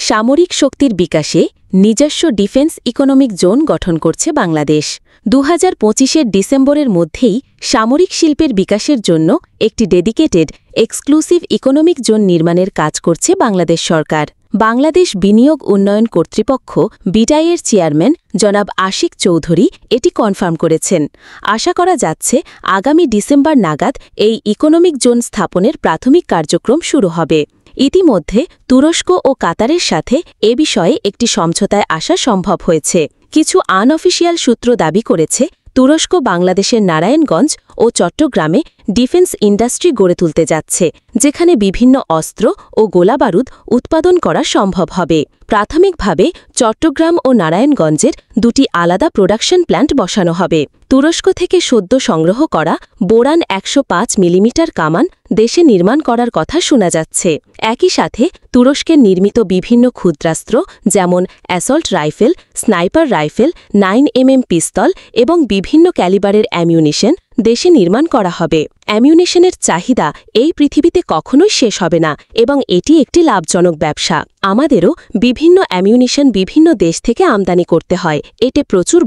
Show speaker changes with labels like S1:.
S1: সামরিক শক্তির বিকাশে নিজস্ব ডিফেন্স ইকোনমিক জোন গঠন করছে বাংলাদেশ। ২০২৫-এর ডিসেম্বরের মধ্যেই সামরিক শিল্পের বিকাশের জন্য একটি ডেডিকেটেড এক্সক্লুসিভ ইকোনমিক জোন নির্মাণের কাজ করছে বাংলাদেশ সরকার। বাংলাদেশ বিনিয়োগ উন্নয়ন কর্তৃপক্ষ বিডাইয়ের চেয়ারম্যান জনাব আশিক চৌধুরী এটি কনফার্ম করেছেন। আশা করা যাচ্ছে আগামী ডিসেম্বর নাগাদ এই ইকোনমিক জোন স্থাপনের প্রাথমিক কার্যক্রম শুরু হবে। ইতিমধ্যে তুরস্ক ও কাতারের সাথে এ বিষয়ে একটি সমঝোতায় আসা সম্ভব হয়েছে। কিছু আনঅফিসিয়াল সূত্র দাবি করেছে, তুরস্ক বাংলাদেশের নারায়ণগঞ্জ ও চট্টগ্রামে ডিফেন্স ইন্ডাস্ট্রি গড়ে তুলতে যাচ্ছে, যেখানে বিভিন্ন অস্ত্র ও গোলাবারুদ উৎপাদন করা সম্ভব হবে। প্রাথমিকভাবে চট্টগ্রাম ও নারায়ণগঞ্জের দুটি আলাদা প্রোডাকশন প্ল্যান্ট বসানো হবে। তুরস্ক থেকে সদ্য সংগ্রহ করা বোরান ১০৫ মিলিমিটার কামান দেশে নির্মাণ করার কথা শোনা যাচ্ছে। একই সাথে তুরস্কের নির্মিত বিভিন্ন ক্ষুদ্রাস্ত্র যেমন assault rifle, sniper rifle, 9mm পিস্তল এবং বিভিন্ন ক্যালিবারের অ্যামিউনিশন দেশে নির্মাণ করা হবে। অ্যামিউনিশনের চাহিদা এই পৃথিবীতে কখনোই শেষ হবে না এবং এটি একটি লাভজনক ব্যবসা। আমাদেরও বিভিন্ন অ্যামিউনিশন বিভিন্ন দেশ থেকে আমদানি করতে হয়। এতে প্রচুর